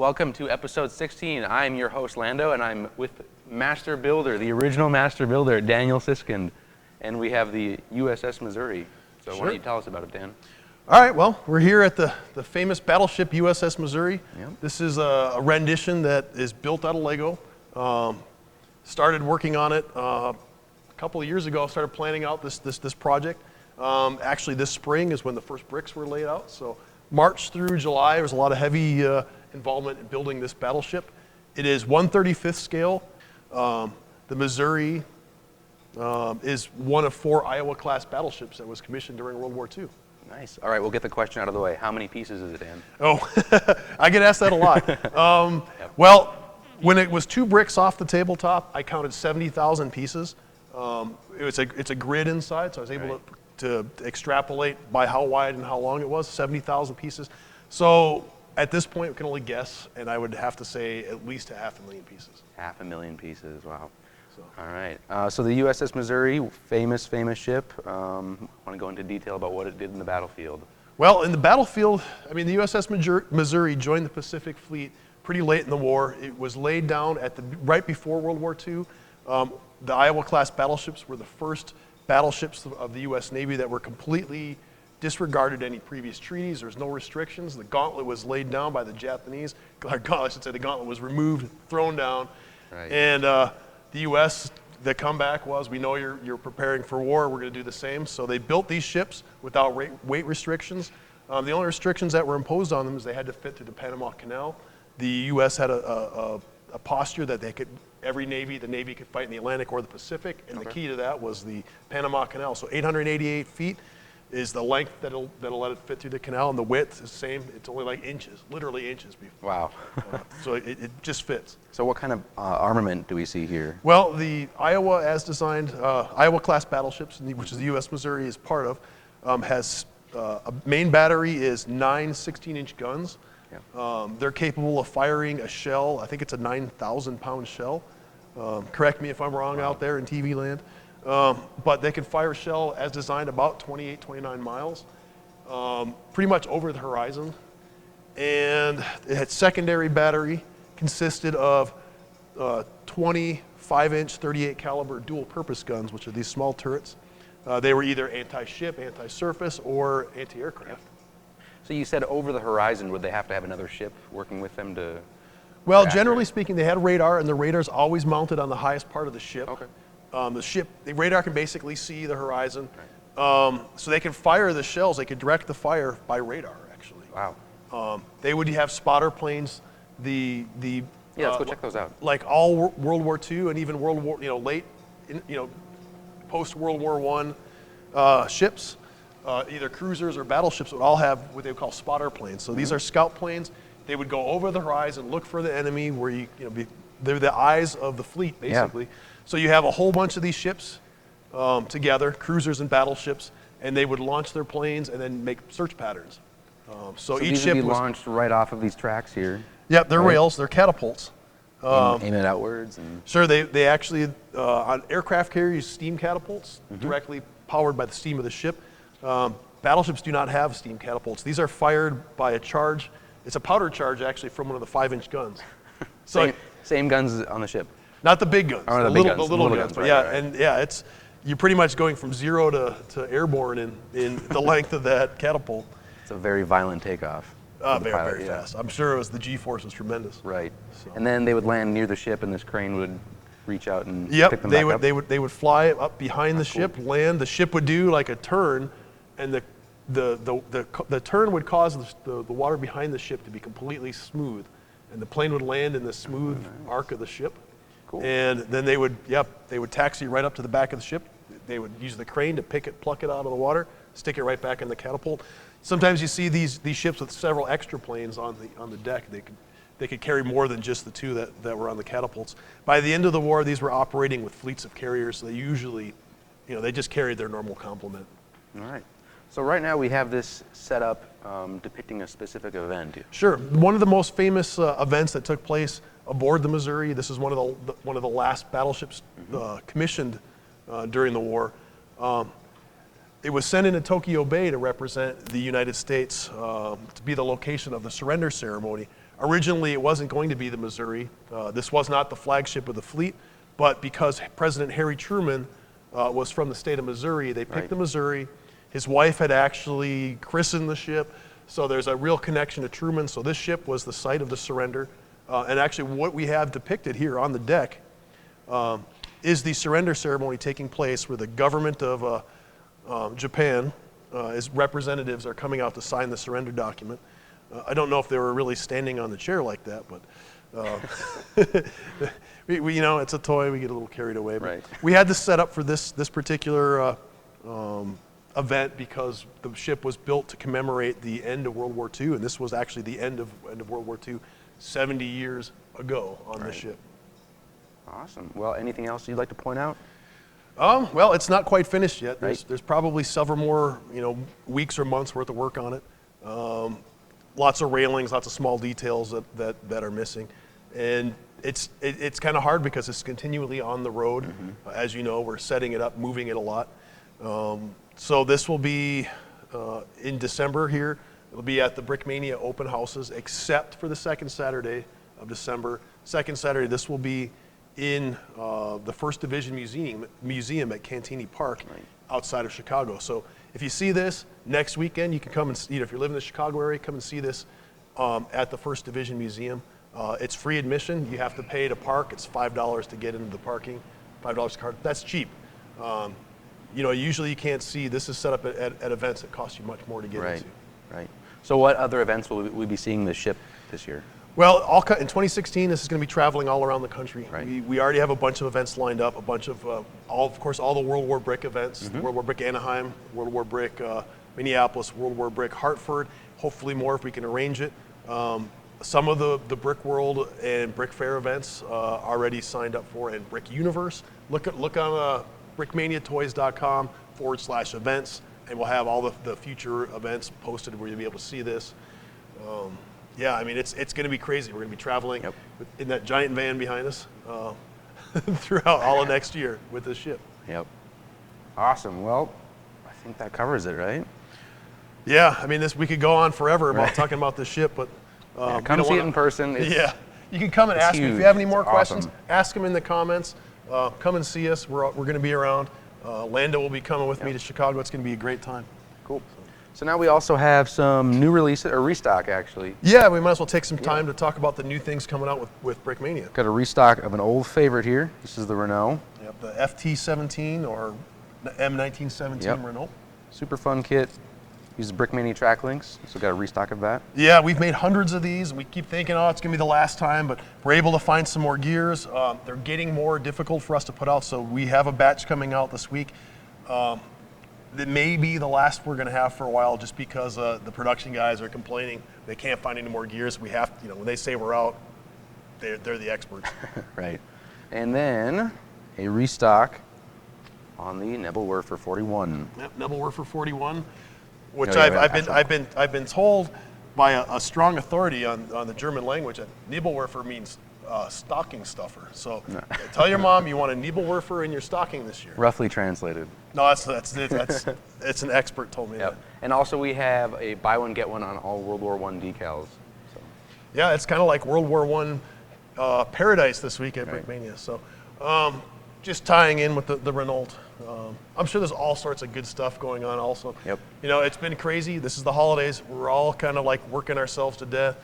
Welcome to episode 16. I'm your host, Lando, and I'm with Master Builder, the original Master Builder, Daniel Siskind. And we have the USS Missouri. So why don't you tell us about it, Dan? All right, well, we're here at the famous battleship USS Missouri. Yep. This is a rendition that is built out of Lego. Started working on it a couple of years ago, started planning out this project. Actually, this spring is when the first bricks were laid out. So March through July, there was a lot of heavy involvement in building this battleship. It is 1/35th scale. The Missouri is one of 4 Iowa-class battleships that was commissioned during World War II. Nice. All right, we'll get the question out of the way. How many pieces is it, Dan? Oh, I get asked that a lot. Well, when it was 2 bricks off the tabletop, I counted 70,000 pieces. It's a grid inside, so I was able to extrapolate by how wide and how long it was, 70,000 pieces. So at this point, we can only guess, and I would have to say at least 500,000 pieces. 500,000 pieces, wow. All right, so the USS Missouri, famous ship. Want to go into detail about what it did in the battlefield? Well, in the battlefield, I mean, the USS Missouri joined the Pacific Fleet pretty late in the war. It was laid down right before World War II. The Iowa-class battleships were the first battleships of the U.S. Navy that were completely disregarded any previous treaties. There's no restrictions. The gauntlet was laid down by the Japanese. I should say the gauntlet was removed, thrown down, and the U.S., the comeback was, we know you're preparing for war, we're going to do the same. So they built these ships without weight restrictions. The only restrictions that were imposed on them is they had to fit through the Panama Canal. The U.S. had a posture that the Navy could fight in the Atlantic or the Pacific, and the key to that was the Panama Canal. So 888 feet is the length that'll let it fit through the canal, and the width is the same. It's only like inches, literally inches. Wow. So it just fits. So what kind of armament do we see here? Well, the Iowa as designed, Iowa-class battleships, which is the U.S. Missouri is part of, has a main battery is 9 16-inch guns. Yeah. They're capable of firing a shell. I think it's a 9,000-pound shell. Correct me if I'm wrong out there in TV land. But they can fire a shell as designed about 28, 29 miles, pretty much over the horizon. And its secondary battery consisted of 20 5-inch 38 caliber dual purpose guns, which are these small turrets. They were either anti-ship, anti-surface, or anti-aircraft. So you said over the horizon, would they have to have another ship working with them to? Well, generally speaking, they had radar, and the radar's always mounted on the highest part of the ship. Okay. The radar can basically see the horizon. Right. So they can fire the shells, they could direct the fire by radar, actually. Wow. They would have spotter planes, yeah, let's go check those out. Like all World War II and even post World War I ships, either cruisers or battleships would all have what they would call spotter planes. So these are scout planes. They would go over the horizon, look for the enemy, where they're the eyes of the fleet, basically. Yeah. So you have a whole bunch of these ships together, cruisers and battleships, and they would launch their planes and then make search patterns. So each these ship would be launched right off of these tracks here. Yep, they're rails, they're catapults. Aim it outwards? Sure, they actually, on aircraft carriers, use steam catapults, directly powered by the steam of the ship. Battleships do not have steam catapults. These are fired by a charge. It's a powder charge, actually, from one of the 5-inch guns. So same guns on the ship? Not the big guns, the little guns. But you're pretty much going from 0 to airborne in the length of that catapult. It's a very violent takeoff. Very fast. I'm sure it was the G-force was tremendous. Right. So. And then they would land near the ship, and this crane would reach out and pick them back up? They would fly up behind the ship, land. The ship would do like a turn, and the turn would cause the water behind the ship to be completely smooth, and the plane would land in the smooth arc of the ship. Cool. And then they would taxi right up to the back of the ship. They would use the crane to pluck it out of the water, stick it right back in the catapult. Sometimes you see these ships with several extra planes on the deck. They could carry more than just the 2 that were on the catapults. By the end of the war, these were operating with fleets of carriers. So they usually, they just carried their normal complement. All right. So right now we have this set up depicting a specific event. Sure. One of the most famous events that took place aboard the Missouri. This is one of the last battleships commissioned during the war. It was sent into Tokyo Bay to represent the United States, to be the location of the surrender ceremony. Originally, it wasn't going to be the Missouri. This was not the flagship of the fleet, but because President Harry Truman was from the state of Missouri, they picked the Missouri. His wife had actually christened the ship, so there's a real connection to Truman. So this ship was the site of the surrender. And actually what we have depicted here on the deck is the surrender ceremony taking place where the government of Japan, as representatives are coming out to sign the surrender document. I don't know if they were really standing on the chair like that, but you know, it's a toy. We get a little carried away. But we had this set up for this particular event because the ship was built to commemorate the end of World War II, and this was actually the end of World War II 70 years ago on the ship. Awesome. Well, anything else you'd like to point out? Well, it's not quite finished yet. There's probably several more, you know, weeks or months worth of work on it. Lots of railings, lots of small details that are missing, and it's kind of hard because it's continually on the road. As you know, we're setting it up, moving it a lot. So this will be in December here. It'll be at the Brickmania open houses, except for the second Saturday of December. Second Saturday, this will be in the First Division Museum at Cantini Park outside of Chicago. So if you see this next weekend, you can come and see it. If you live in the Chicago area, come and see this at the First Division Museum. It's free admission. You have to pay to park. It's $5 to get into the parking, $5 a card. That's cheap. You know, usually you can't see. This is set up at events that cost you much more to get into. Right. So what other events will we be seeing the ship this year? Well, in 2016, this is going to be traveling all around the country. We already have a bunch of events lined up, a bunch of, of course, all the World War Brick events, World War Brick Anaheim, World War Brick Minneapolis, World War Brick Hartford, hopefully more if we can arrange it. Some of the Brick World and Brick Fair events already signed up for, and Brick Universe. Look on brickmaniatoys.com/events, and we'll have all the future events posted where you'll be able to see this. Yeah, I mean, it's going to be crazy. We're going to be traveling in that giant van behind us throughout all of next year with this ship. Awesome. Well, I think that covers it, right? Yeah, I mean, we could go on forever about talking about this ship, but come see it in person. You can come and ask me if you have any more questions. Ask them in the comments. Come and see us. We're going to be around. Lando will be coming with me to Chicago. It's going to be a great time. Cool. So now we also have some new releases, or restock actually. Yeah, we might as well take some time to talk about the new things coming out with Brickmania. Got a restock of an old favorite here. This is the Renault. Yep, the FT17 or the M113 Renault. Super fun kit. Uses Brickmania track links, so got a restock of that. Yeah, we've made hundreds of these. We keep thinking, oh, it's going to be the last time, but we're able to find some more gears. They're getting more difficult for us to put out, so we have a batch coming out this week. That may be the last we're going to have for a while, just because the production guys are complaining they can't find any more gears. We have, when they say we're out, they're the experts. Right. And then a restock on the Nebelwerfer 41. Yep, Nebelwerfer 41, which I've been told by a strong authority on the German language that Nebelwerfer means stocking stuffer. So tell your mom you want a Nebelwerfer in your stocking this year. Roughly translated. No, that's it's an expert told me that. And also we have a buy one get one on all World War I decals. So. Yeah, it's kind of like World War I paradise this week at Brickmania. So just tying in with the Renault. I'm sure there's all sorts of good stuff going on also. Yep. It's been crazy. This is the holidays. We're all kind of like working ourselves to death.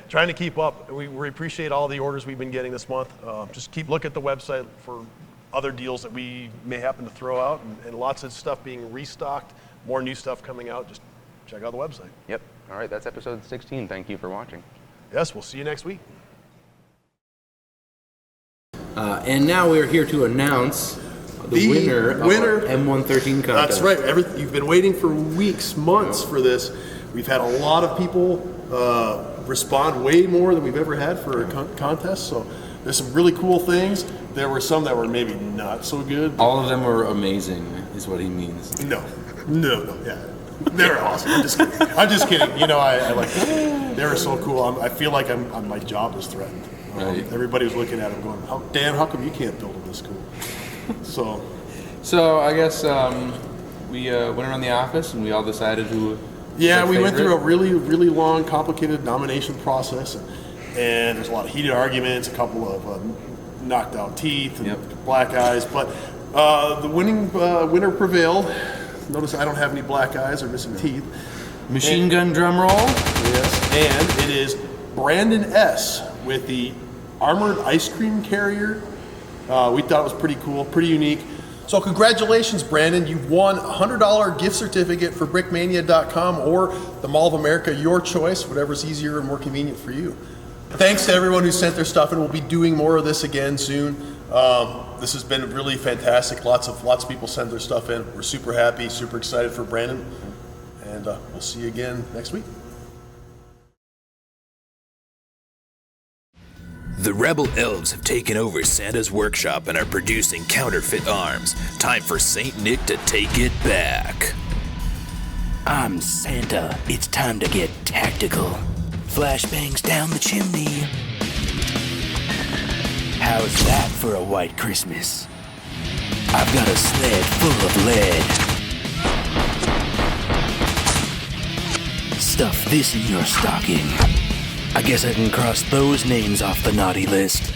Trying to keep up. We appreciate all the orders we've been getting this month. Just look at the website for other deals that we may happen to throw out, and lots of stuff being restocked, more new stuff coming out. Just check out the website. Yep. All right, that's episode 16. Thank you for watching. Yes, we'll see you next week. And now we're here to announce the winner of our M113 Contest. That's right. You've been waiting for weeks, months for this. We've had a lot of people respond, way more than we've ever had for a contest. So there's some really cool things. There were some that were maybe not so good. All of them were amazing, is what he means. No, yeah. They were awesome. I'm just kidding. I like them. They were so cool. I feel like my job is threatened. Everybody was looking at him going, Dan, how come you can't build them this cool? So I guess we went around the office and we all decided who Yeah, Like we went through a favorite? really long, complicated nomination process, and there's a lot of heated arguments, a couple of knocked out teeth and black eyes, but the winner prevailed. Notice I don't have any black eyes or missing teeth. Machine gun drum roll. Yes, and it is Brandon S. with the armored ice cream carrier. We thought it was pretty cool, pretty unique. So congratulations, Brandon. You've won a $100 gift certificate for Brickmania.com or the Mall of America, your choice, whatever's easier and more convenient for you. Thanks to everyone who sent their stuff, and we'll be doing more of this again soon. This has been really fantastic. Lots of people send their stuff in. We're super happy, super excited for Brandon, and we'll see you again next week. The rebel elves have taken over Santa's workshop and are producing counterfeit arms. Time for Saint Nick to take it back. I'm Santa. It's time to get tactical. Flashbangs down the chimney. How's that for a white Christmas? I've got a sled full of lead. Stuff this in your stocking. I guess I can cross those names off the naughty list.